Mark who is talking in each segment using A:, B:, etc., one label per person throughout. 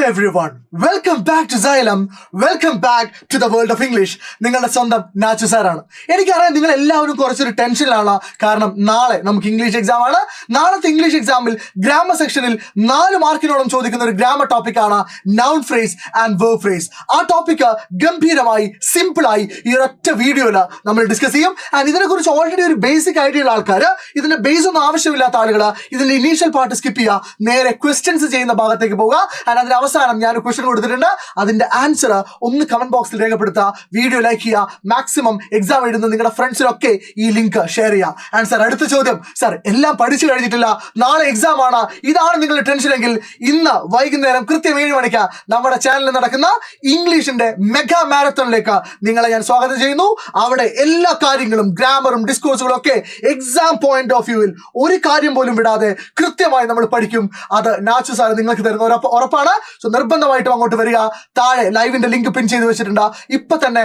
A: everyone, welcome back to Xylem, welcome back to the world of English. നിങ്ങളുടെ സ്വന്തം നാച്ചു സാറാണ്. എനിക്കറിയാം നിങ്ങൾ എല്ലാവരും കുറച്ചൊരു ടെൻഷനിലാണ്. കാരണം നാളെ നമുക്ക് ഇംഗ്ലീഷ് എക്സാം ആണ്. നാളത്തെ ഇംഗ്ലീഷ് എക്സാമിൽ ഗ്രാമർ സെക്ഷനിൽ 4 മാർക്കിനോളം ചോദിക്കുന്ന ഒരു ഗ്രാമർ ടോപ്പിക്കാണ് noun phrase and verb phrase. ആ ടോപ്പിക്ക് ഗംഭീരമായി സിമ്പിളായി ഈ ഒരൊറ്റ വീഡിയോയിൽ നമ്മൾ ഡിസ്കസ് ചെയ്യും. ആൻഡ് ഇതിനെക്കുറിച്ച് ഓൾറെഡി ഒരു ബേസിക് ഐഡിയ ഉള്ള ആൾക്കാർ, ഇതിന്റെ ബേസ് ഒന്നും ആവശ്യമില്ലാത്ത ആളുകൾ ഇതിന്റെ ഇനീഷ്യൽ പാർട്ട് സ്കിപ്പ് ചെയ്യുക, നേരെ ക്വസ്റ്റ്യൻസ് ചെയ്യുന്ന ഭാഗത്തേക്ക് പോകുക. ആൻഡ് അതിന്റെ അവസാനം ഞാൻ ക്വസ്റ്റ്യൻ കൊടുത്തിട്ടുണ്ട്, അതിന്റെ ആൻസർ ഒന്ന് കമന്റ് ബോക്സിൽ രേഖപ്പെടുത്തുക, വീഡിയോ ലൈക്ക് ചെയ്യുക, മാക്സിമം എക്സാം എഴുതുന്ന നിങ്ങളുടെ ഫ്രണ്ട്സിനൊക്കെ ഈ ലിങ്ക് ഷെയർ ചെയ്യുക. ആൻഡ് സാർ, അടുത്ത ചോദ്യം, സാർ എല്ലാം പഠിച്ചു കഴിഞ്ഞിട്ടില്ല, നാളെ എക്സാം ആണ്, ഇതാണ് നിങ്ങളുടെ ടെൻഷൻ എങ്കിൽ ഇന്ന് വൈകുന്നേരം കൃത്യം 7 മണിക്ക് നമ്മുടെ ചാനലിൽ നടക്കുന്ന ഇംഗ്ലീഷിന്റെ മെഗാ മാരത്തോണിലേക്ക് നിങ്ങളെ ഞാൻ സ്വാഗതം ചെയ്യുന്നു. അവിടെ എല്ലാ കാര്യങ്ങളും ഗ്രാമറും ഡിസ്കോഴ്സുകളും ഒക്കെ എക്സാം പോയിന്റ് ഓഫ് വ്യൂവിൽ ഒരു കാര്യം പോലും വിടാതെ കൃത്യമായി നമ്മൾ പഠിക്കും. അത് നാച്ചു സാർ നിങ്ങൾക്ക് തരുന്ന ഉറപ്പാണ്. സോ നിർബന്ധമായിട്ടും അങ്ങോട്ട് വരിക. താഴെ ലൈവിന്റെ ലിങ്ക് പിൻ ചെയ്ത് വെച്ചിട്ടുണ്ട്. ഇപ്പൊ തന്നെ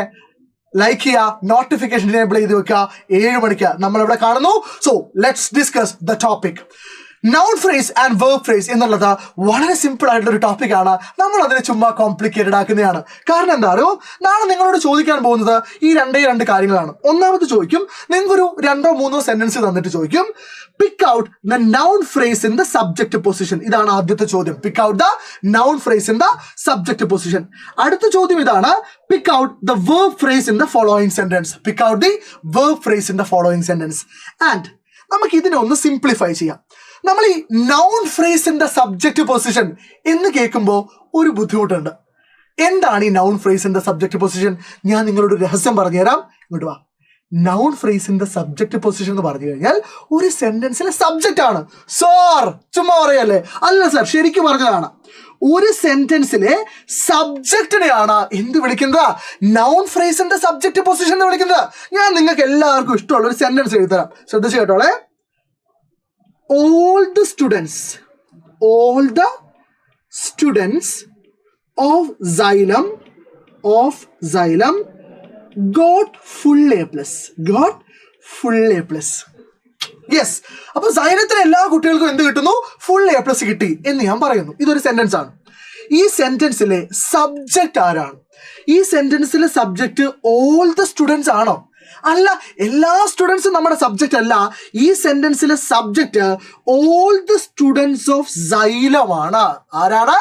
A: ലൈക്ക് ചെയ്യുക, നോട്ടിഫിക്കേഷൻ എനേബിൾ ചെയ്ത് വെക്കുക. 7 മണിക്ക് നമ്മൾ ഇവിടെ കാണുന്നു. So let's discuss the topic. Noun phrase and verb phrase എന്നുള്ളത് വളരെ സിമ്പിൾ ആയിട്ടുള്ള ഒരു ടോപ്പിക്കാണ്. നമ്മൾ അതിനെ ചുമ്മാ കോംപ്ലിക്കേറ്റഡ് ആക്കുന്നതാണ്. കാരണം എന്താ അറിയോ, നാളെ നിങ്ങളോട് ചോദിക്കാൻ പോകുന്നത് ഈ രണ്ട് കാര്യങ്ങളാണ്. ഒന്നാമത് ചോദിക്കും, നിങ്ങൾക്കൊരു 2-3 സെന്റൻസ് തന്നിട്ട് ചോദിക്കും, pick out the noun phrase in the subject position. ഇതാണ് ആദ്യത്തെ ചോദ്യം, pick out the noun phrase in the subject position. അടുത്ത ചോദ്യം ഇതാണ്, pick out the verb phrase in the following sentence. Pick out the verb phrase in the following sentence. And നമുക്ക് ഇതിനെ ഒന്ന് simplify ചെയ്യാം. നമ്മൾ ഈ നൗൺ ഫ്രേസിന്റെ സബ്ജക്റ്റ് പൊസിഷൻ എന്ന് കേൾക്കുമ്പോൾ ഒരു ബുദ്ധിമുട്ടുണ്ട്. എന്താണ് ഈ നൗൺ ഫ്രേസിന്റെ സബ്ജക്റ്റ് പൊസിഷൻ? ഞാൻ നിങ്ങളോട് രഹസ്യം പറഞ്ഞുതരാം. ഇങ്ങോട്ട് വാ. നൗൺ ഫ്രേസിന്റെ സബ്ജക്റ്റ് പൊസിഷൻ എന്ന് പറഞ്ഞു കഴിഞ്ഞാൽ ഒരു സെന്റൻസിലെ സബ്ജക്റ്റ് ആണ്. സാർ ചുമ്മാ പറയല്ലേ? അല്ല സാർ, ശരിക്കും പറഞ്ഞതാണ്. ഒരു സെന്റൻസിലെ സബ്ജക്റ്റിനെയാണ് എന്ത് വിളിക്കുന്നത്? നൗൺ ഫ്രേസിന്റെ സബ്ജക്റ്റ് പൊസിഷൻ എന്ന് വിളിക്കുന്നത്. ഞാൻ നിങ്ങൾക്ക് എല്ലാവർക്കും ഇഷ്ടമുള്ള ഒരു സെന്റൻസ് എഴുതരാം, ശ്രദ്ധിച്ചു കേട്ടോളെ. All the students of Xylem got full A+. Yes, അപ്പൊ സൈലത്തിലെ എല്ലാ കുട്ടികൾക്കും എന്ത് കിട്ടുന്നു? ഫുൾ A+ കിട്ടി എന്ന് ഞാൻ പറയുന്നു. ഇതൊരു സെന്റൻസ് ആണ്. ഈ സെന്റൻസിലെ സബ്ജക്റ്റ് ആരാണ്? ഈ സെന്റൻസിലെ സബ്ജക്റ്റ് ഓൾ ദ സ്റ്റുഡൻസ് ആണോ? അല്ല, എല്ലാ സ്റ്റുഡൻസും നമ്മുടെ സബ്ജക്റ്റ് അല്ല. ഈ സെന്റൻസിലെ subject all the students of Xylem ആണ്. ആരാണ്?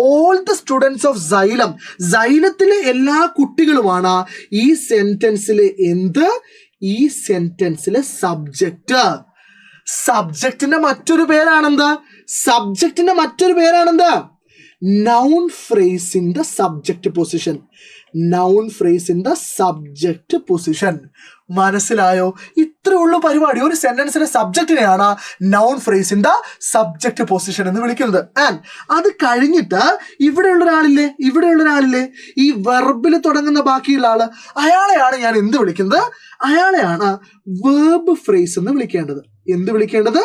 A: All the students of Xylem. സൈലത്തിലെ എല്ലാ കുട്ടികളുമാണ് ഈ സെന്റൻസിലെ എന്ത്? ഈ സെന്റൻസിലെ സബ്ജക്റ്റ്. സബ്ജക്റ്റിന്റെ മറ്റൊരു പേരാണെന്ത്? Noun phrase in the subject position. Noun phrase in the subject position. മനസ്സിലായോ? ഇത്രേ ഉള്ളൂ പരിപാടി. ഒരു സെന്റൻസിലെ സബ്ജക്റ്റിനെയാണ് noun phrase in the subject position എന്ന് വിളിക്കുന്നത്. ആൻഡ് അത് കഴിഞ്ഞിട്ട് ഇവിടെയുള്ള ഒരാളില്ലേ, ഈ വെർബിൽ തുടങ്ങുന്ന ബാക്കിയുള്ള ആള്, അയാളെയാണ് ഞാൻ എന്ത് വിളിക്കുന്നത്? അയാളെയാണ് വേർബ് ഫ്രേസ് എന്ന് വിളിക്കേണ്ടത്. എന്ത് വിളിക്കേണ്ടത്?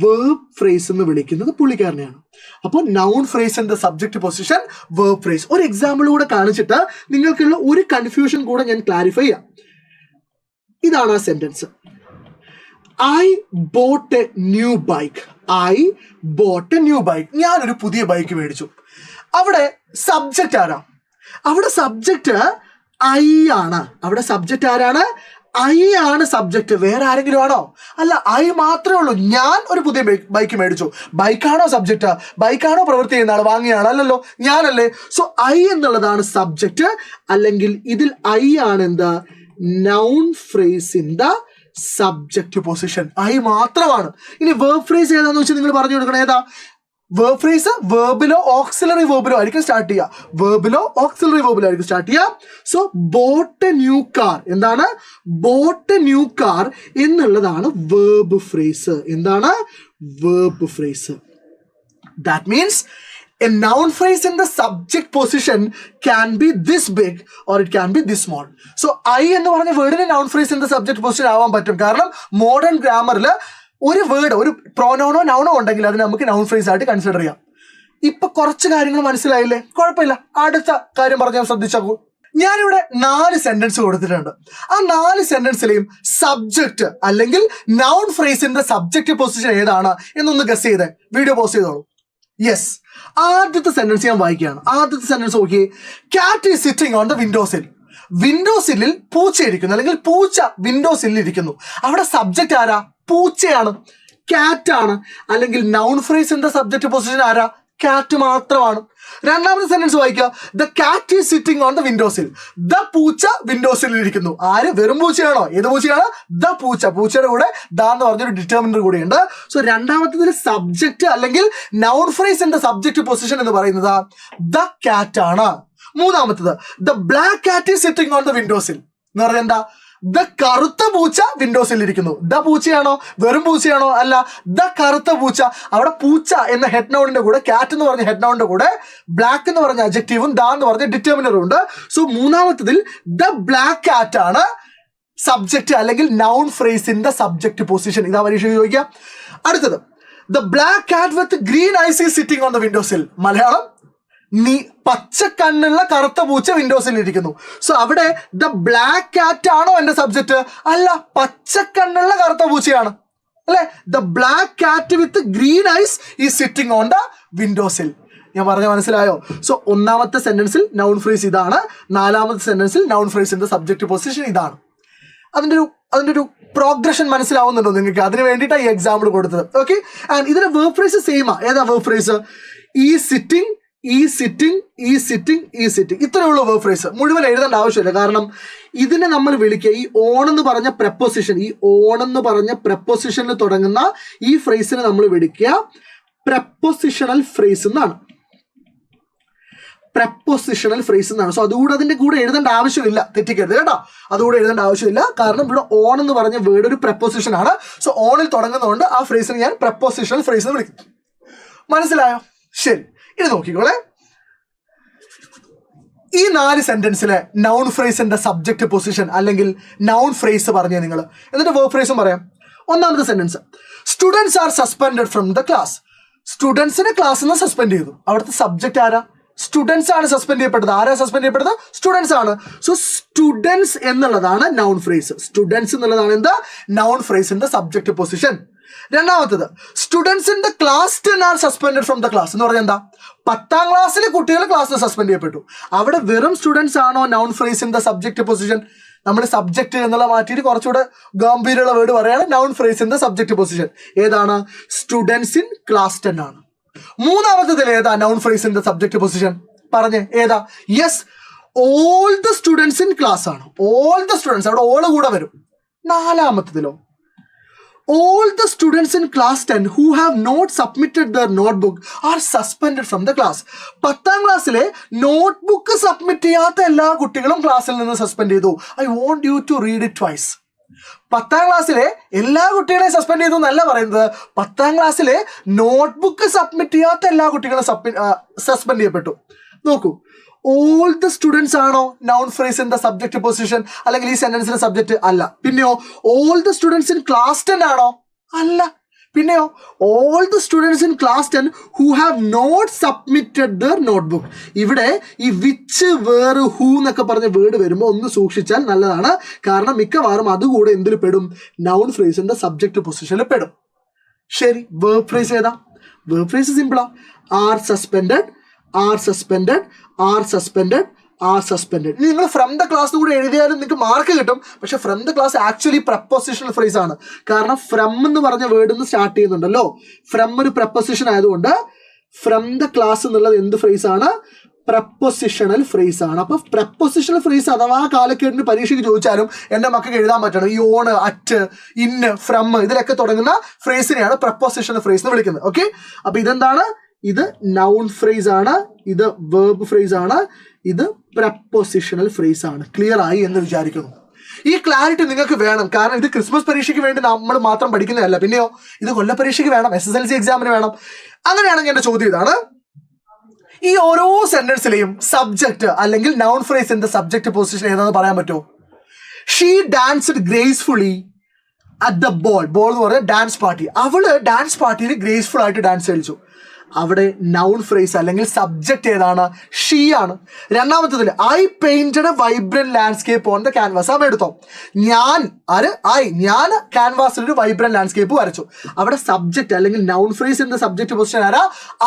A: വേർബ് ഫ്രേസ് എന്ന് വിളിക്കുന്നത് പുള്ളിക്കാരനെയാണ്. അപ്പോൾ noun phrase in the subject position, verb phrase. ഒരു എക്സാമ്പിൾ കൂടെ കാണിച്ചിട്ട് നിങ്ങൾക്കുള്ള ഒരു കൺഫ്യൂഷൻ കൂടെ ഞാൻ ക്ലാരിഫൈ ചെയ്യാം. ഇതാണ് ആ sentence. I boat A new bike. ഞാനൊരു പുതിയ ബൈക്ക് മേടിച്ചു. അവിടെ സബ്ജക്റ്റ് ആരാ? അവിടെ സബ്ജക്റ്റ് ഐ ആണ്. അവിടെ സബ്ജക്റ്റ് ആരാണ്? ഐ ആണ് സബ്ജക്റ്റ്. വേറെ ആരെങ്കിലും ആണോ? അല്ല, ഐ മാത്രമേ ഉള്ളൂ. ഞാൻ ഒരു പുതിയ ബൈക്ക് മേടിച്ചു. ബൈക്കാണോ സബ്ജക്റ്റ്? ബൈക്കാണോ പ്രവൃത്തി ചെയ്യുന്ന ആൾ? വാങ്ങിയ ആൾ? അല്ലല്ലോ, ഞാനല്ലേ. സോ ഐ എന്നുള്ളതാണ് സബ്ജക്റ്റ്. അല്ലെങ്കിൽ ഇതിൽ ഐ ആണ് എന്താ? Noun phrase in the subject position. I മാത്രമാണ്. ഇനി വേർബ് ഫ്രേസ് ഏതാന്ന് വെച്ചാൽ നിങ്ങൾ പറഞ്ഞു കൊടുക്കണം. ഏതാ വേർബ് ഫ്രേസ്? വേർബിലോ ഓക്സിലറി വേർബിലോ ആയിരിക്കും സ്റ്റാർട്ട് ചെയ്യുക. So boat A new car. എന്താണ്? ബോട്ട് എ ന്യൂ കാർ എന്നുള്ളതാണ് വേർബ് ഫ്രേസ്. എന്താണ്? Verb phrase. That means a noun phrase in the subject position can be this big or it can be this small. So I എന്ന് പറഞ്ഞ വേർഡിന് noun phrase in the subject position ആവാൻ പറ്റും. കാരണം modern ഗ്രാമറിൽ ഒരു word, ഒരു പ്രോനൗണോ നൗണോ ഉണ്ടെങ്കിൽ അതിന് നമുക്ക് നൗൺ ഫ്രേസ് ആയിട്ട് കൺസിഡർ ചെയ്യാം. ഇപ്പൊ കുറച്ച് കാര്യങ്ങൾ മനസ്സിലായില്ലേ? കുഴപ്പമില്ല, അടുത്ത കാര്യം പറഞ്ഞാൽ ശ്രദ്ധിച്ചോക്കൂ. ഞാനിവിടെ 4 സെന്റൻസ് കൊടുത്തിട്ടുണ്ട്. ആ 4 സെന്റൻസിലെയും സബ്ജക്റ്റ് അല്ലെങ്കിൽ നൗൺ ഫ്രേസിന്റെ സബ്ജക്റ്റ് പൊസിഷൻ ഏതാണ് എന്നൊന്ന് ഗസ് ചെയ്തേ. വീഡിയോ പോസ്റ്റ് ചെയ്തോളൂ. യെസ്, ആദ്യത്തെ സെന്റൻസ് ഞാൻ വായിക്കുകയാണ്. ആദ്യത്തെ സെന്റൻസ് നോക്കിയേ. Cat is sitting on the windowsill. വിൻഡോസില്ലിൽ പൂച്ച ഇരിക്കുന്നു, അല്ലെങ്കിൽ പൂച്ച വിൻഡോസില്ലിൽ ഇരിക്കുന്നു. അവിടെ സബ്ജക്റ്റ് ആരാ? പൂച്ചയാണ്, കാറ്റ് ആണ്. അല്ലെങ്കിൽ നൗൺ ഫ്രേസിന്റെ സബ്ജക്റ്റ് പൊസിഷൻ ആരാ? കാറ്റ് മാത്രമാണ്. രണ്ടാമത്തെ സെന്റൻസ് വായിക്കുക. The cat is sitting on the windowsill. The പൂച്ച വിൻഡോസിൽ ഇരിക്കുന്നു. ആര്? വെറും പൂച്ചയാണോ? ഏത് പൂച്ചയാണ്? ദ പൂച്ച. പൂച്ചയുടെ കൂടെ ദ എന്ന് പറഞ്ഞൊരു ഡിറ്റർമിനർ കൂടെയുണ്ട്. സോ രണ്ടാമത്തതിൽ സബ്ജക്റ്റ് അല്ലെങ്കിൽ നൗൺ ഫ്രേസിന്റെ സബ്ജക്റ്റ് പൊസിഷൻ എന്ന് പറയുന്നത് ദ കാറ്റ് ആണ്. മൂന്നാമത്തത് the black cat is sitting on the windowsill എന്ന് പറഞ്ഞാൽ എന്താ? ദ കറുത്ത പൂച്ച വിൻഡോസിൽ ഇരിക്കുന്നു. ദ പൂച്ചയാണോ? വെറും പൂച്ചയാണോ? അല്ല, ദ കറുത്ത പൂച്ച. അവിടെ പൂച്ച എന്ന ഹെഡ് നൗണിന്റെ കൂടെ കാറ്റ് എന്ന് പറഞ്ഞ ഹെഡ് നൗണിന്റെ കൂടെ ബ്ലാക്ക് എന്ന് പറഞ്ഞ അഡ്ജക്റ്റീവും ദ എന്ന് പറഞ്ഞ ഡിറ്റർമിനറും ഉണ്ട്. സോ മൂന്നാമത്തതിൽ ദ ബ്ലാക്ക് കാറ്റ് ആണ് സബ്ജക്റ്റ് അല്ലെങ്കിൽ നൗൺ ഫ്രേസിന്റെ സബ്ജക്റ്റ് പൊസിഷൻ. ഇതാ പരീക്ഷ ചോദിക്കാം. അടുത്തത് the black cat with green eyes is sitting on the windowsill. Malayalam പച്ചക്കണ്ണുള്ള കറുത്ത പൂച്ച വിൻഡോസിൽ ഇരിക്കുന്നു. സോ അവിടെ ദ ബ്ലാക്ക് കാറ്റ് ആണോ എന്റെ സബ്ജക്റ്റ്? അല്ല, പച്ചക്കണ്ണുള്ള കറുത്ത പൂച്ചയാണ് അല്ലെ. The black cat with green eyes is sitting on the windowsill. ഞാൻ പറഞ്ഞ മനസ്സിലായോ? സോ ഒന്നാമത്തെ സെന്റൻസിൽ നൗൺ ഫ്രേസ് ഇതാണ്. നാലാമത്തെ സെന്റൻസിൽ നൗൺ ഫ്രേസിന്റെ സബ്ജക്റ്റ് പൊസിഷൻ ഇതാണ്. അതിന്റെ ഒരു പ്രോഗ്രഷൻ മനസ്സിലാവുന്നുണ്ടോ നിങ്ങൾക്ക്? അതിന് വേണ്ടിയിട്ടാണ് ഈ എക്സാമ്പിൾ കൊടുത്തത്. ഓക്കെ, ആൻഡ് ഇതിന്റെ വേർബ് ഫ്രേസ് സെയിമാ. ഏതാ വേർബ് ഫ്രേസ്? ഈ സിറ്റിംഗ്, ഈ സിറ്റിംഗ്, ഈ സിറ്റിംഗ്, ഈ സിറ്റിംഗ്. ഇത്രയുള്ള വേർബ് ഫ്രേസ്. മുഴുവൻ എഴുതേണ്ട ആവശ്യമില്ല. കാരണം ഇതിനെ നമ്മൾ വിളിക്കുക ഈ ഓൺ എന്ന് പറഞ്ഞ പ്രപ്പോസിഷൻ, ഈ ഓൺ എന്ന് പറഞ്ഞ പ്രപ്പോസിഷനിൽ തുടങ്ങുന്ന ഈ ഫ്രേസിനെ നമ്മൾ വിളിക്കുക പ്രപ്പോസിഷണൽ ഫ്രേസ് എന്നാണ്. പ്രപ്പോസിഷണൽ ഫ്രേസ് എന്നാണ്. സോ അതുകൂടെ അതിന്റെ കൂടെ എഴുതേണ്ട ആവശ്യമില്ല, തെറ്റിക്കരുത് കേട്ടോ. അതുകൂടെ എഴുതേണ്ട ആവശ്യമില്ല. കാരണം ഇവിടെ ഓൺ എന്ന് പറഞ്ഞ വേർഡ് ഒരു പ്രപ്പോസിഷൻ ആണ്. സോ ഓണിൽ തുടങ്ങുന്നതുകൊണ്ട് ആ ഫ്രേസിനെ ഞാൻ പ്രപ്പോസിഷണൽ ഫ്രേസ് എന്ന് വിളിക്കും. മനസ്സിലായോ? ശരി, ഇത് നോക്കിക്കോളെ. ഈ 4 സെന്റൻസിലെ നൗൺ ഫ്രേസിന്റെ സബ്ജക്ട് പൊസിഷൻ അല്ലെങ്കിൽ നൗൺ ഫ്രേസ് പറഞ്ഞേ നിങ്ങൾ. എന്നിട്ട് വേർബ് ഫ്രേസും പറയാം. ഒന്നാമത്തെ sentence, students are suspended from the class. സ്റ്റുഡൻസിനെ ക്ലാസ്സിൽ നിന്ന് സസ്പെൻഡ് ചെയ്തു. അവിടുത്തെ സബ്ജക്റ്റ് ആരാ? സ്റ്റുഡൻസ് ആണ് സസ്പെൻഡ് ചെയ്യപ്പെട്ടത്. ആരാ സസ്പെൻഡ് ചെയ്യപ്പെട്ടത്? സ്റ്റുഡൻസ് ആണ്. സോ സ്റ്റുഡൻസ് എന്നുള്ളതാണ് നൗൺ ഫ്രേസ്. സ്റ്റുഡൻസ് എന്നുള്ളതാണ് എന്താ? നൗൺ ഫ്രേസിന്റെ സബ്ജക്ട് പൊസിഷൻ. രണ്ടാമത്തത്, students in the class 10 are suspended from the class എന്ന് പറഞ്ഞാൽ എന്താ? 10ാം ക്ലാസ്സിലെ കുട്ടികൾ ക്ലാസ്സിൽ സസ്പെൻഡ് ചെയ്യപ്പെട്ടു. അവിടെ വെറും സ്റ്റുഡൻസ് ആണോ നൗൺ ഫ്രേസിന്റെ സബ്ജക്ട് പൊസിഷൻ? നമ്മൾ സബ്ജക്ട് എന്നുള്ള മാറ്റിയിട്ട് കുറച്ചുകൂടെ ഗംഭീരമുള്ള വേർഡ് പറയാണ് നൗൺ ഫ്രേസിന്റെ സബ്ജക്ട് പൊസിഷൻ. ഏതാണ്? സ്റ്റുഡൻസ് ഇൻ ക്ലാസ് 10 ആണ്. മൂന്നാമത്തതിൽ ഏതാ നൗൺ ഫ്രേസിന്റെ സബ്ജക്ട് പൊസിഷൻ? പറഞ്ഞേ, ഏതാ? Yes, all the students in class ആണ്. ഓൾ ദ സ്റ്റുഡൻസ്, അവിടെ ഓൾ കൂടെ വരും. നാലാമത്തതിലോ all the students in class 10 who have not submitted their notebook are suspended from the class. 10ാം ക്ലാസ്സിലെ നോട്ട്ബുക്ക് സബ്മിറ്റ് ചെയ്യാത്ത എല്ലാ കുട്ടികളും ക്ലാസ്സിൽ നിന്ന് സസ്പെൻഡ് ചെയ്തു. I want you to read it twice. 10ാം ക്ലാസ്സിലെ എല്ലാ കുട്ടികളെയും സസ്പെൻഡ് ചെയ്തു എന്നല്ല പറയുന്നത്. 10ാം ക്ലാസ്സിലെ നോട്ട്ബുക്ക് സബ്മിറ്റ് ചെയ്യാത്ത എല്ലാ കുട്ടികളും സസ്പെൻഡ് ചെയ്യപ്പെട്ടു. നോക്കൂ, ഓൾ ദ സ്റ്റുഡൻസ് ആണോ നൗൺ ഫ്രേസിന്റെ സബ്ജക്ട് പൊസിഷൻ അല്ലെങ്കിൽ ഈ സെന്റൻസിന്റെ സബ്ജക്ട്? അല്ല. പിന്നെയോ all the students in class 10 ആണോ? അല്ല. പിന്നെയോ all the students in class 10 who have not submitted their notebook. ഇവിടെ ഈ വിച്ച്, വേർ, ഹൂ എന്നൊക്കെ പറഞ്ഞ വേർഡ് വരുമ്പോൾ ഒന്ന് സൂക്ഷിച്ചാൽ നല്ലതാണ്. കാരണം മിക്കവാറും അതുകൂടെ എന്തിൽ പെടും? നൗൺ ഫ്രേസിന്റെ സബ്ജക്ട് പൊസിഷനിൽ പെടും. ശരി, വേർബ് ഫ്രേസ് ഏതാ? വേർബ് ഫ്രേസ് സിമ്പിളാ. Are suspended, are suspended, are suspended, are suspended. ഇനി നിങ്ങൾ ഫ്രം ദ ക്ലാസ് കൂടെ എഴുതിയാലും നിങ്ങൾക്ക് മാർക്ക് കിട്ടും. പക്ഷെ from the class actually prepositional phrase ആണ്. കാരണം ഫ്രം എന്ന് പറഞ്ഞ വേർഡ് നിന്ന് സ്റ്റാർട്ട് ചെയ്യുന്നുണ്ടല്ലോ. ഫ്രം ഒരു പ്രപ്പോസിഷൻ ആയതുകൊണ്ട് ഫ്രം ദ ക്ലാസ് എന്നുള്ളത് എന്ത് ഫ്രേസ് ആണ്? പ്രപ്പോസിഷണൽ ഫ്രേസ് ആണ്. അപ്പൊ പ്രപ്പോസിഷണൽ ഫ്രേസ് അഥവാ കാലക്കേടിന് പരീക്ഷയ്ക്ക് ചോദിച്ചാലും എൻ്റെ മക്കൾക്ക് എഴുതാൻ പറ്റണം. ഈ ഓണ്, അറ്റ്, ഇന്ന്, ഫ്രം ഇതിലൊക്കെ തുടങ്ങുന്ന ഫ്രേസിനെയാണ് പ്രപ്പോസിഷണൽ ഫ്രേസ് എന്ന് വിളിക്കുന്നത്. ഓക്കെ, അപ്പൊ ഇതെന്താണ്? ഇത് നൗൺ ഫ്രേസ് ആണ്, ഇത് വേർബ് ഫ്രേസ് ആണ്, ഇത് പ്രപ്പോസിഷണൽ ഫ്രേസ് ആണ്. ക്ലിയർ ആയി എന്ന് വിചാരിക്കുന്നു. ഈ ക്ലാരിറ്റി നിങ്ങൾക്ക് വേണം. കാരണം ഇത് ക്രിസ്മസ് പരീക്ഷയ്ക്ക് വേണ്ടി നമ്മൾ മാത്രം പഠിക്കുന്നതല്ല. പിന്നെയോ ഇത് കൊല്ല പരീക്ഷയ്ക്ക് വേണം, SSLC എക്സാമിന് വേണം. അങ്ങനെയാണെങ്കിൽ എൻ്റെ ചോദ്യം ഇതാണ്, ഈ ഓരോ സെന്റൻസിലെയും സബ്ജക്ട് അല്ലെങ്കിൽ നൗൺ ഫ്രേസിന്റെ സബ്ജക്ട് പൊസിഷൻ ഏതാണെന്ന് പറയാൻ പറ്റുമോ? She danced gracefully at the ball. Ball എന്ന് പറഞ്ഞാൽ ഡാൻസ് പാർട്ടി. അവള് ഡാൻസ് പാർട്ടിയിൽ ഗ്രേസ്ഫുൾ ആയിട്ട് ഡാൻസ് കളിച്ചു. അവിടെ നൗൺ ഫ്രേസ് അല്ലെങ്കിൽ സബ്ജക്റ്റ് ഏതാണ്? ഷീ ആണ്. രണ്ടാമത്തതിൽ I painted a vibrant landscape on the canvas. അവ എടുത്തോ, ഞാൻ ക്യാൻവാസിൽ ഒരു വൈബ്രന്റ് ലാൻഡ്സ്കേപ്പ് വരച്ചു. അവിടെ സബ്ജക്റ്റ് അല്ലെങ്കിൽ നൗൺ ഫ്രേസിന്റെ സബ്ജക്റ്റ് പൊസിഷൻ ആരാ?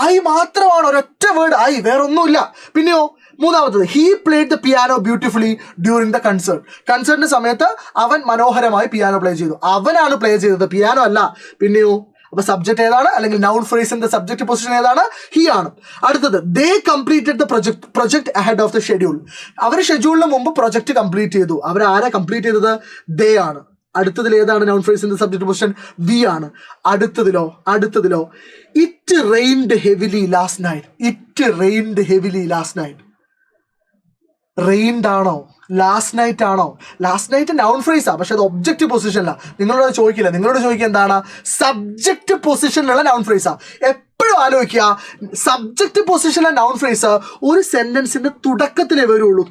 A: ഐ മാത്രമാണ്, ഒരൊറ്റ വേർഡ് ഐ, വേറെ ഒന്നുമില്ല. പിന്നെയോ മൂന്നാമത്തത് he played the piano beautifully during the കൺസേർട്ടിന്റെ സമയത്ത് അവൻ മനോഹരമായി പിയാനോ പ്ലേ ചെയ്തു. അവനാണ് പ്ലേ ചെയ്തത്, പിയാനോ അല്ല. പിന്നെയോ അപ്പൊ സബ്ജക്ട് ഏതാണ് അല്ലെങ്കിൽ നൗൺ ഫ്രേസിന്റെ സബ്ജക്ട് പൊസിഷൻ ഏതാണ്? ഹി ആണ്. അടുത്തത് they completed the project ahead of the schedule. അവർ ഷെഡ്യൂളിന് മുമ്പ് പ്രൊജക്ട് കംപ്ലീറ്റ് ചെയ്തു. അവർ ആരാ കംപ്ലീറ്റ് ചെയ്തത്? ദേ ആണ്. അടുത്തതിൽ ഏതാണ് നൗൺ ഫ്രേസിന്റെ സബ്ജക്ട് പൊസിഷൻ? വി ആണ്. അടുത്തതിലോ it rained heavily last night. It rained heavily last night. Rained ആണോ? ലാസ്റ്റ് നൈറ്റ് ആണോ? ലാസ്റ്റ് നൈറ്റ് നൗൺ ഫ്രേസാ, പക്ഷെ അത് ഒബ്ജക്റ്റ് പൊസിഷനില്ല. നിങ്ങളോട് ചോദിക്കില്ല, നിങ്ങളോട് ചോദിക്കുക എന്താണ്? സബ്ജക്റ്റ് പൊസിഷനിലുള്ള നൗൺ ഫ്രേസാ. എപ്പോഴും ആലോചിക്കുക, സബ്ജക്റ്റ് പൊസിഷനിലെ നൗൺ ഫ്രേസ് ഒരു സെന്റൻസിന്റെ തുടക്കത്തിലേ വരുള്ളൂ,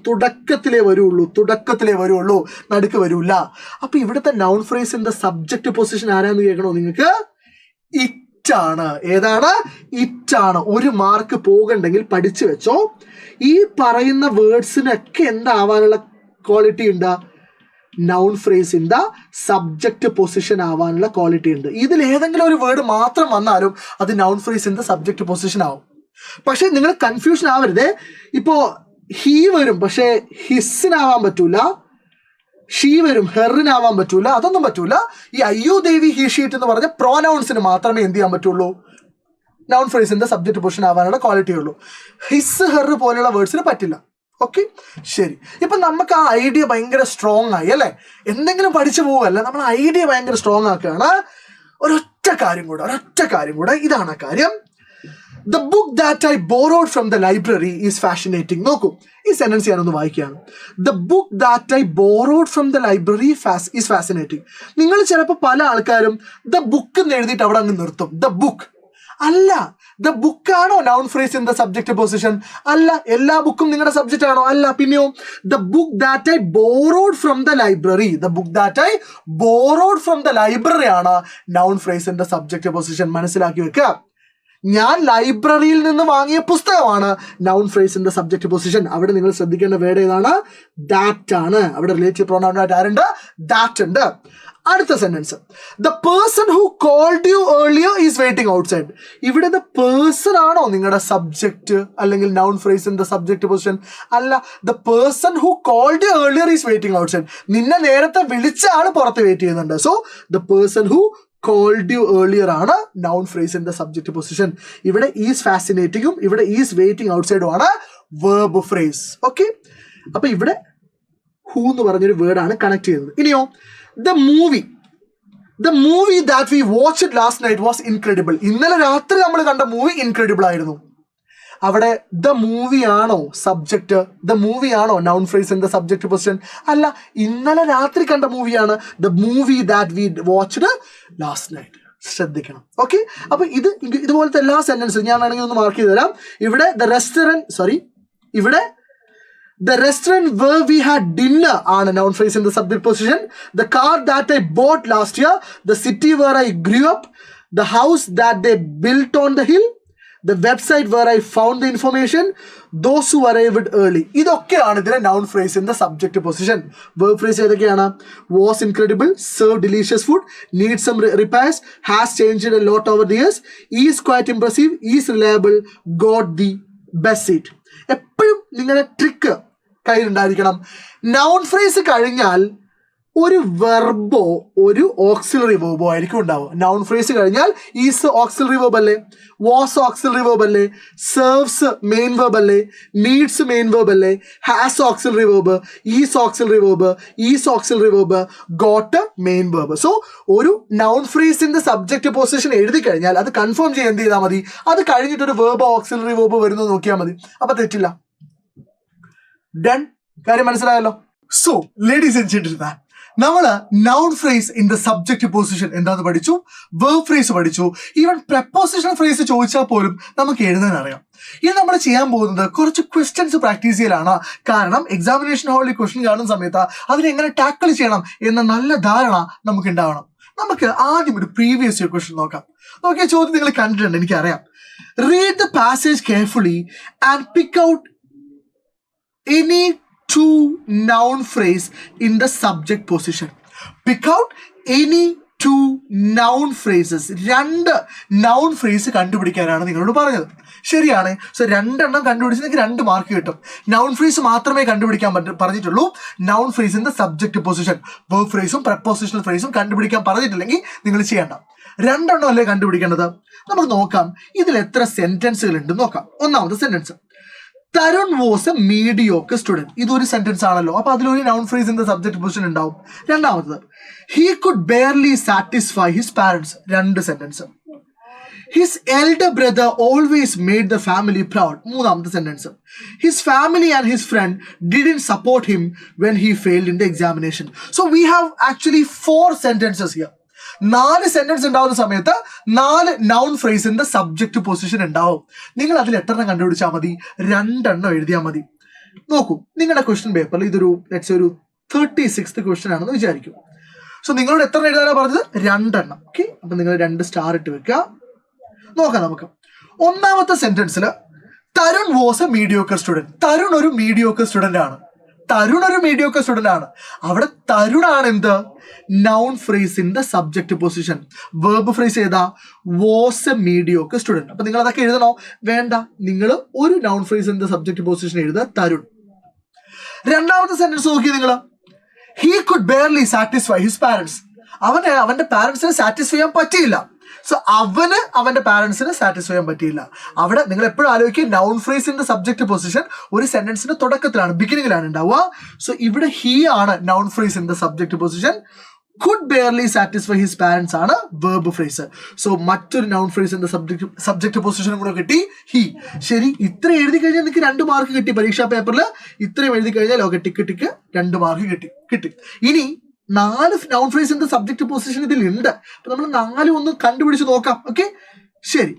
A: നടുക്ക് വരൂല. അപ്പൊ ഇവിടുത്തെ നൗൺ ഫ്രേസിന്റെ സബ്ജക്റ്റ് പൊസിഷൻ ആരാന്ന് കേൾക്കണോ നിങ്ങൾക്ക്? ഇറ്റാണ്. ഏതാണ്? ഇറ്റാണ്. ഒരു മാർക്ക് പോകണ്ടെങ്കിൽ പഠിച്ചു വെച്ചോ. ഈ പറയുന്ന വേർഡ്സിനൊക്കെ എന്താവാനുള്ള ക്വാളിറ്റി ഉണ്ട്? നൗൺ ഫ്രേസിന്റെ സബ്ജക്റ്റ് പൊസിഷൻ ആവാനുള്ള ക്വാളിറ്റി ഉണ്ട്. ഇതിൽ ഏതെങ്കിലും ഒരു വേർഡ് മാത്രം വന്നാലും അത് നൗൺ ഫ്രേസിന്റെ സബ്ജക്റ്റ് പൊസിഷൻ ആവും. പക്ഷെ നിങ്ങൾ കൺഫ്യൂഷൻ ആവരുതേ. ഇപ്പോ ഹീ വരും, പക്ഷെ ഹിസ്സിനാവാൻ പറ്റൂല. ഷീ വരും, ഹെറിനാവാൻ പറ്റൂല. അതൊന്നും പറ്റൂല. ഈ അയ്യോ ദേവി ഹീ ഷീറ്റ് എന്ന് പറഞ്ഞ പ്രോനൗൺസിന് മാത്രമേ എന്ത് ചെയ്യാൻ പറ്റുള്ളൂ? നൗൺ ഫ്രേസിന്റെ സബ്ജക്റ്റ് പൊസിഷൻ ആവാനുള്ള ക്വാളിറ്റി ഉള്ളൂ. ഹിസ്, ഹെർ പോലെയുള്ള വേർഡ്സിന് പറ്റില്ല. ഓക്കെ, ശരി. ഇപ്പൊ നമുക്ക് ആ ഐഡിയ ഭയങ്കര സ്ട്രോങ് ആയി അല്ലേ? എന്തെങ്കിലും പഠിച്ചു പോവല്ല, നമ്മൾ ഐഡിയ ഭയങ്കര സ്ട്രോങ് ആക്കുകയാണ്. ഒരൊറ്റ കാര്യം കൂടെ, ഇതാണ് ആ കാര്യം. The book that I borrowed from the library is fascinating. നോക്കൂ, ഈ സെന്റൻസ് ഞാനൊന്ന് വായിക്കുകയാണ്. The book that I borrowed from the library is fascinating. നിങ്ങൾ ചിലപ്പോൾ പല ആൾക്കാരും the book എന്ന് എഴുതിയിട്ട് അവിടെ അങ്ങ് നിർത്തും. The book അല്ല, ദ ബുക്ക് ആണോ noun phrase in the subject position? അല്ല. എല്ലാ ബുക്കും നിങ്ങളുടെ സബ്ജക്റ്റ് ആണോ? അല്ല. പിന്നെയോ the book that I borrowed from the library. The book that I borrowed from the library ആണ് നൗൺ ഫ്രേസിന്റെ സബ്ജക്റ്റ് പൊസിഷൻ. മനസ്സിലാക്കി വെക്കുക. ഞാൻ ലൈബ്രറിയിൽ നിന്ന് വാങ്ങിയ പുസ്തകമാണ് നൗൺ ഫ്രേസിന്റെ സബ്ജക്റ്റ് പൊസിഷൻ. അവിടെ നിങ്ങൾ ശ്രദ്ധിക്കേണ്ട വേർഡ് ഏതാണ്? ദാറ്റ് ആണ്. അവിടെ റിലേറ്റീവ് പ്രൊനൗൺ ആയിട്ട് ആരുണ്ട്? ദാറ്റ് ഉണ്ട്. അടുത്ത sentence, the person who called you earlier is waiting outside. ഇവിടെ ദ പേഴ്സൺ ആണോ നിങ്ങളുടെ സബ്ജക്റ്റ് അല്ലെങ്കിൽ നൗൺ ഫ്രേസിന്റെ സബ്ജക്റ്റ് പൊസിഷൻ? അല്ല. The person who called you earlier is waiting outside. നിന്നെ നേരത്തെ വിളിച്ച ആള് പുറത്ത് വെയിറ്റ് ചെയ്യുന്നുണ്ട്. So the person who called you earlier ആണ് നൗൺ ഫ്രേസിന്റെ സബ്ജക്റ്റ് പൊസിഷൻ. ഇവിടെ ഈസ് ഫാസിനേറ്റിംഗും ഇവിടെ ഈസ് വെയിറ്റിംഗ് ഔട്ട്സൈഡും ആണ് വേർബ് ഫ്രേസ്. ഓക്കെ, അപ്പൊ ഇവിടെ ഹൂ എന്ന് പറഞ്ഞൊരു വേർഡാണ് കണക്ട് ചെയ്യുന്നത്. ഇനിയോ The movie that we watched last night was incredible. ഇന്നലെ രാത്രി നമ്മൾ കണ്ട മൂവി ഇൻക്രെഡിബിൾ ആയിരുന്നു. അവിടെ ദ മൂവി ആണോ സബ്ജക്റ്റ്? ദ മൂവി ആണോ നൗൺ ഫ്രേസിന്റെ സബ്ജക്റ്റ് പൊസിഷൻ? അല്ല. ഇന്നലെ രാത്രി കണ്ട മൂവിയാണ് the movie that we watched last night. ശ്രദ്ധിക്കണം. ഓക്കെ, അപ്പൊ ഇതുപോലത്തെ എല്ലാ സെന്റൻസും ഞാൻ വേണമെങ്കിൽ ഒന്ന് മാർക്ക് ചെയ്ത് തരാം. ഇവിടെ the restaurant where we had dinner ആണ് noun phrase in the subject position. The car that I bought last year, the city where I grew up, the house that they built on the hill, the website where I found the information, those who arrived early. ഇതൊക്കെയാണ് ഇതിലെ noun phrase in the subject position. Verb phrase ഏതൊക്കെയാണ്? Was incredible, served delicious food, needs some repairs, has changed a lot over the years, is quite impressive, is reliable, got the best seat. എപ്പോഴും നിങ്ങളുടെ trick കയ്യിലുണ്ടായിരിക്കണം. Noun phrase കഴിഞ്ഞാൽ ഒരു വെർബോ ഒരു auxiliary വെർബോ ആയിരിക്കും ഉണ്ടാവുക. Noun phrase കഴിഞ്ഞാൽ is auxiliary verb അല്ലേ, was auxiliary verb അല്ലേ, സെർവ്സ് മെയിൻ വെർബ് അല്ലേ, നീഡ്സ് മെയിൻ വെർബ് അല്ലേ, has auxiliary verb, is auxiliary verb, is auxiliary verb, got main verb. So ഒരു നൗൺ ഫ്രേസിന്റെ സബ്ജക്റ്റ് പൊസിഷൻ എഴുതി കഴിഞ്ഞാൽ അത് കൺഫേം ചെയ്യാൻ എന്ത് ചെയ്താൽ മതി? അത് കഴിഞ്ഞിട്ടൊരു വെർബ് ഓക്സിലറി വെർബ് വരുന്നത് നോക്കിയാൽ മതി. അപ്പൊ തെറ്റില്ല. ഡൺ. കാര്യം മനസ്സിലായല്ലോ. സോ ലേഡീസ് ആൻഡ് ജെന്റിൽമാൻ, നമ്മള് noun phrase in the subject position എന്താന്ന് പഠിച്ചു, വെർബ് ഫ്രേസ് പഠിച്ചു, ഈവൻ പ്രപ്പോസിഷണൽ ഫ്രേസ് ചോദിച്ചാൽ പോലും നമുക്ക് എഴുതാൻ അറിയാം. ഇനി നമ്മൾ ചെയ്യാൻ പോകുന്നത് കുറച്ച് ക്വസ്റ്റ്യൻസ് പ്രാക്ടീസ് ചെയ്യലാണ്. കാരണം എക്സാമിനേഷൻ ഹാളിൽ ക്വസ്റ്റ്യൻ കാണുന്ന സമയത്ത് അതിനെങ്ങനെ ടാക്കിൾ ചെയ്യണം എന്ന നല്ല ധാരണ നമുക്ക് ഉണ്ടാവണം. നമുക്ക് ആദ്യം ഒരു പ്രീവിയസ് ഇയർ ക്വസ്റ്റ്യൻ നോക്കാം. നോക്കിയ ചോദ്യം നിങ്ങൾ കണ്ടിട്ടുണ്ട്, എനിക്കറിയാം. Read the passage carefully and pick out any two noun phrase in the subject position. Pick out any two noun phrases. 2 noun phrase കണ്ടുപിടിക്കാനാണ് നിങ്ങളോട് പറഞ്ഞത്. ശരിയാണ്. സോ 2 കണ്ടുപിടിച്ച് നിങ്ങൾക്ക് 2 മാർക്ക് കിട്ടും. നൗൺ ഫ്രേസ് മാത്രമേ കണ്ടുപിടിക്കാൻ പറഞ്ഞിട്ടുള്ളൂ. Noun phrase in the subject position, verb ഫ്രേസും പ്രപ്പോസിഷണൽ ഫ്രേസും കണ്ടുപിടിക്കാൻ പറഞ്ഞിട്ടില്ലെങ്കിൽ നിങ്ങൾ ചെയ്യണ്ട. 2 അല്ലേ കണ്ടുപിടിക്കേണ്ടത്. നമുക്ക് നോക്കാം ഇതിൽ എത്ര സെന്റൻസുകൾ ഉണ്ട് നോക്കാം. ഒന്നാമത്തെ sentence, Tarun was a mediocre student. ഇതൊരു സെന്റൻസ് ആണല്ലോ, അപ്പൊ അതിലൊരു noun phrase in the subject position ഉണ്ടാവും. രണ്ടാമത്തത്, he could barely satisfy his parents. 2 sentence. His elder brother always made the family proud. 3ാമത്തെ sentence, his family and his friend didn't support him when he failed in the examination. So we have actually 4 sentences here. 4 sentence ഉണ്ടാവുന്ന സമയത്ത് 4 noun phrase in the subject position ഉണ്ടാവും. നിങ്ങൾ അതിൽ 8 കണ്ടുപിടിച്ചാൽ മതി, 2 എഴുതിയാൽ മതി. നോക്കൂ, നിങ്ങളുടെ ക്വസ്റ്റ്യൻ പേപ്പറിൽ ഇതൊരു 36th ക്വസ്റ്റ്യൻ ആണെന്ന് വിചാരിക്കും. സോ നിങ്ങളോട് എത്ര എഴുതാനാണ് പറഞ്ഞത്? 2. ഓക്കെ, അപ്പൊ നിങ്ങൾ 2 സ്റ്റാർ ഇട്ട് വെക്കുക. നോക്കാം നമുക്ക്. ഒന്നാമത്തെ സെന്റൻസിൽ Tarun was a mediocre student. Tarun ഒരു മീഡിയോക്കർ സ്റ്റുഡന്റ് ആണ്. അവിടെ തരുണാണ് എന്ത്? Noun phrase in the subject position. Verb phrase ഏതാ? Was a mediocre student. അപ്പൊ നിങ്ങൾ അതൊക്കെ എഴുതണോ? വേണ്ട, നിങ്ങൾ ഒരു noun phrase in the subject position എഴുതുക, തരുൺ. രണ്ടാമത്തെ സെന്റൻസ് നോക്കി നിങ്ങൾ, he could barely satisfy his parents. അവന്റെ പാരന്റ്സിനെ സാറ്റിസ്ഫൈ ചെയ്യാൻ പറ്റിയില്ല. സോ അവന്റെ പാരന്റ്സിനെ സാറ്റിസ്ഫൈ ചെയ്യാൻ പറ്റിയില്ല. അവിടെ നിങ്ങൾ എപ്പോഴും ആലോചിക്കുക, noun phrase in the subject position ഒരു സെന്റൻസിന്റെ തുടക്കത്തിലാണ്, ബിഗിനിങ്ങിലാണ് ഉണ്ടാവുക. സോ ഇവിടെ ഹി ആണ് noun phrase in the subject position. Could barely satisfy his parents ആണ് വെർബ് ഫ്രേസ്. സോ മറ്റൊരു noun phrase in the subject പൊസിഷനും കൂടെ കിട്ടി, ഹി. ശരി, ഇത്ര എഴുതി കഴിഞ്ഞാൽ നിങ്ങൾക്ക് 2 മാർക്ക് കിട്ടി. പരീക്ഷാ പേപ്പറിൽ ഇത്രയും എഴുതി കഴിഞ്ഞാൽ ഓക്കെ, ടിക്ക് 2 മാർക്ക് കിട്ടി. ഇനി 4 noun phrase in the subject position ഇതിലുണ്ട്. അപ്പൊ നമ്മൾ 4 ഒന്ന് കണ്ടുപിടിച്ച് നോക്കാം. ഓക്കെ, ശരി.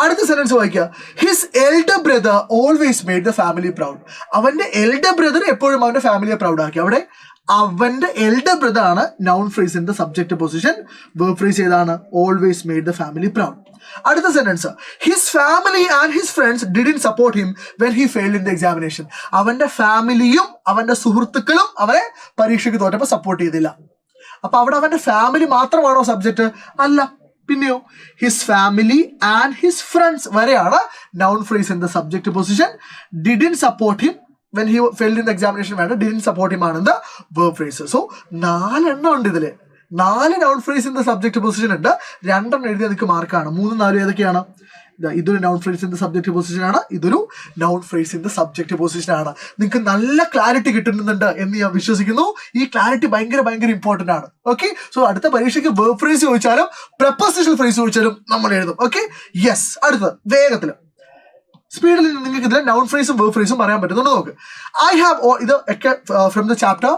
A: അടുത്ത സെന്റൻസ് വായിക്കുക. His elder brother always made the family proud. അവന്റെ എൽഡർ ബ്രദർ എപ്പോഴും അവന്റെ ഫാമിലിയെ പ്രൗഡ് ആക്കി. അവിടെ അവന്റെ എൽഡർ ബ്രദർ ആണ് noun phrase in the subject position. Verb phrase ഏതാണ്? Always made the family proud. അടുത്ത sentence, his family and his friends didn't support him when he failed in the examination. അവന്റെ ഫാമിലിയും അവന്റെ സുഹൃത്തുക്കളും അവനെ പരീക്ഷയ്ക്ക് തോറ്റപ്പോൾ സപ്പോർട്ട് ചെയ്തില്ല. അപ്പൊ അവിടെ അവന്റെ ഫാമിലി മാത്രമാണോ സബ്ജക്ട്? അല്ല, പിന്നെയോ his family and his friends വരെയാണ് noun phrase in the subject position. Didn't support him when he failed in the examination വേണ്ട, ഡിഡ്ന്റ് സപ്പോർട്ട് ഹിം ആണ് വെർബ് ഫ്രേസ്. സോ 4 ഉണ്ട് ഇതില്. 4 noun phrase in the subject position ഉണ്ട്. 2 എഴുതി അതൊക്കെ മാർക്കാണ്. 3, 4 ഏതൊക്കെയാണ്? ഇതൊരു noun phrase in the subject position ആണ്, ഇതൊരു noun phrase in the subject position ആണ്. നിങ്ങൾക്ക് നല്ല ക്ലാരിറ്റി കിട്ടുന്നുണ്ട് എന്ന് ഞാൻ വിശ്വസിക്കുന്നു. ഈ ക്ലാരിറ്റി ഭയങ്കര ഇമ്പോർട്ടന്റ് ആണ്. ഓക്കെ, സോ അടുത്ത പരീക്ഷയ്ക്ക് വെർബ് ഫ്രേസ് ചോദിച്ചാലും പ്രപ്പോസിഷണൽ ഫ്രേസ് ചോദിച്ചാലും നമ്മൾ എഴുതും. Okay, yes. അടുത്തത് വേഗത്തിൽ സ്പീഡിൽ നിങ്ങൾക്ക് ഇതിൽ നൗൺ ഫ്രേസും വെർബ് ഫ്രേസും പറയാൻ പറ്റുന്നുണ്ട്. നോക്ക്, ഐ ഹാവ്, ഇത് ഒക്കെ from the chapter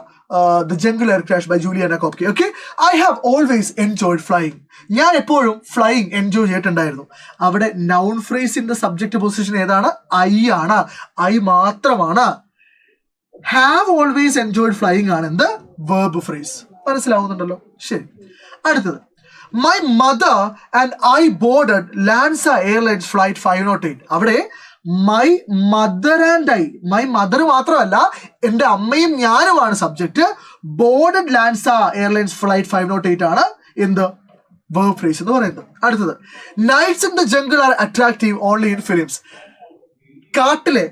A: The Jungle Air Crash by Juliana Kopke. Okay, I have always enjoyed flying. ഞാൻ എപ്പോഴും ഫ്ലൈയിങ് എൻജോയ് ചെയ്തിട്ടുണ്ടായിരുന്നു. അവിടെ noun phrase in the subject position ഏതാണ്? ഐ ആണ്. ഐ മാത്രമാണ്. ഹാവ് ഓൾവേസ് എൻജോയ്ഡ് ഫ്ലൈയിങ് ആണ് എന്ത്? Verb phrase. മനസ്സിലാവുന്നുണ്ടല്ലോ? ശരി. അടുത്തത്, my mother and I boarded Lansa Airlines flight 508. അവിടെ my mother and I, my mother മാത്രമല്ല എൻ്റെ അമ്മയും ഞാനുമാണ് subject. Boarded Lansa Airlines flight 508 ആണ് എന്ത്? വെർബ് ഫ്രേസ് എന്ന് പറയുന്നത്. അടുത്തത്, nights in the jungle are attractive only in films. കാട്ടിലെ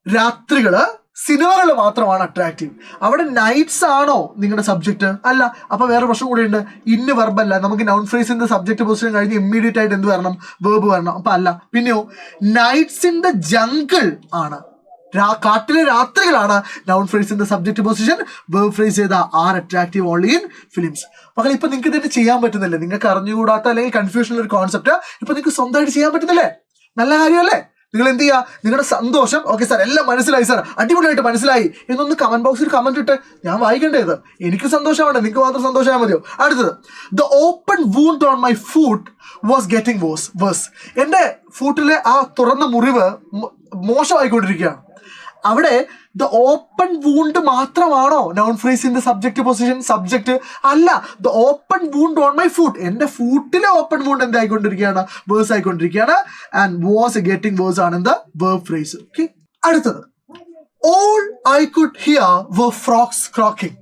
A: രാത്രികള് സിനിമകൾ മാത്രമാണ് അട്രാക്റ്റീവ്. അവിടെ നൈറ്റ്സ് ആണോ നിങ്ങളുടെ സബ്ജക്ട്? അല്ല. അപ്പൊ വേറെ പ്രശ്നം കൂടെ ഉണ്ട്, ഇന്ന് വെർബല്ല. നമുക്ക് noun phrase in the subject position കഴിഞ്ഞ് ഇമ്മീഡിയറ്റ് ആയിട്ട് എന്ത് വരണം? വെർബ് വരണം. അപ്പൊ അല്ല. പിന്നെയോ നൈറ്റ്സ് ഇൻ ദ ജംഗിൾ ആണ്, കാട്ടിലെ രാത്രികളാണ് noun phrase in the subject position. Verb phrase ചെയ്താ are attractive only in films. മക്കളെ, ഇപ്പൊ നിങ്ങൾക്ക് ഇതിന് ചെയ്യാൻ പറ്റുന്നില്ലേ? നിങ്ങൾക്ക് അറിഞ്ഞുകൂടാത്ത അല്ലെങ്കിൽ കൺഫ്യൂഷനുള്ള ഒരു കോൺസെപ്റ്റ് ഇപ്പൊ നിങ്ങൾക്ക് സ്വന്തമായിട്ട് ചെയ്യാൻ പറ്റുന്നില്ലേ? നല്ല കാര്യമല്ലേ? നിങ്ങൾ എന്ത് ചെയ്യുക? നിങ്ങളുടെ സന്തോഷം, ഓക്കെ സാർ എല്ലാം മനസ്സിലായി സാർ, അടിപൊളിയായിട്ട് മനസ്സിലായി എന്നൊന്ന് കമന്റ് ബോക്സിൽ കമന്റ് ഇട്ട് ഞാൻ വായിക്കേണ്ടത്. എനിക്ക് സന്തോഷമാണ്, നിങ്ങൾക്ക് മാത്രം സന്തോഷമായാൽ മതിയോ? അടുത്തത്, the open wound on my foot was getting worse. എൻ്റെ ഫൂട്ടിലെ ആ തുറന്ന മുറിവ് മോശമായിക്കൊണ്ടിരിക്കുകയാണ്. അവിടെ ദ ഓപ്പൺ വൂണ്ട് മാത്രമാണോ നൗൺ ഫ്രേസിന്റെ സബ്ജക്റ്റ് പൊസിഷൻ? സബ്ജക്റ്റ് അല്ല. The open wound on my foot, എന്റെ ഫുട്ടിലെ ഓപ്പൺ വൂണ്ട് എന്തായിക്കൊണ്ടിരിക്കുകയാണ്? വേഴ്സ് ആയിക്കൊണ്ടിരിക്കുകയാണ്. ആൻഡ് വാസ് ഗെറ്റിംഗ് വേഴ്സ് ആണ് എന്ത്? Verb phrase. ഓക്കെ, അടുത്തത് all I could hear were frogs croaking.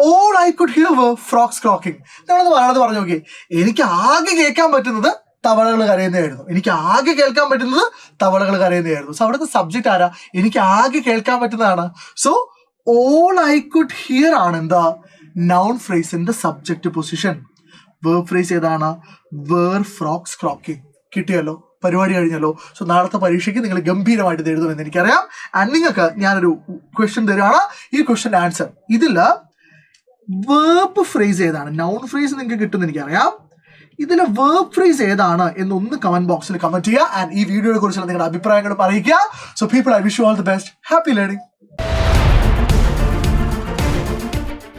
A: All I could hear were frogs croaking. നമ്മളത് പറയാതെ പറഞ്ഞു നോക്കി. എനിക്ക് ആകെ കേൾക്കാൻ പറ്റുന്നത് തവളകൾ കരയുന്നതായിരുന്നു. എനിക്ക് ആകെ കേൾക്കാൻ പറ്റുന്നത് തവളകൾ കരയുന്നതായിരുന്നു. സോ അവിടുത്തെ സബ്ജക്റ്റ് ആരാ? എനിക്ക് ആകെ കേൾക്കാൻ പറ്റുന്നതാണ്. So all I could hear ആണ് എന്താ? നൗൺ ഫ്രേസിന്റെ സബ്ജക്റ്റ് പൊസിഷൻ. വെർബ് ഫ്രേസ് ഏതാണ്? were frogs croaking. കിട്ടിയല്ലോ, പരിപാടി കഴിഞ്ഞല്ലോ. സോ നാളത്തെ പരീക്ഷയ്ക്ക് നിങ്ങൾ ഗംഭീരമായിട്ട് എഴുതുമെന്ന് എനിക്കറിയാം. ആൻഡ് നിങ്ങൾക്ക് ഞാനൊരു ക്വസ്റ്റ്യൻ തരുവാണ്. ഈ ക്വസ്റ്റ്യൻ്റെ ആൻസർ ഇതില് വേർബ് ഫ്രേസ് ഏതാണ്? നൗൺ ഫ്രേസ് നിങ്ങൾക്ക് കിട്ടുമെന്ന് എനിക്കറിയാം. ഇതിലെ വേർബ് ഫ്രേസ് ഏതാണ് എന്നൊന്ന് കമന്റ് ബോക്സിൽ കമന്റ് ചെയ്യുക. ആൻഡ് ഈ വീഡിയോയെ കുറിച്ചുള്ള നിങ്ങളുടെ അഭിപ്രായങ്ങൾ അറിയിക്കുക. So people, I wish you all the best. Happy learning.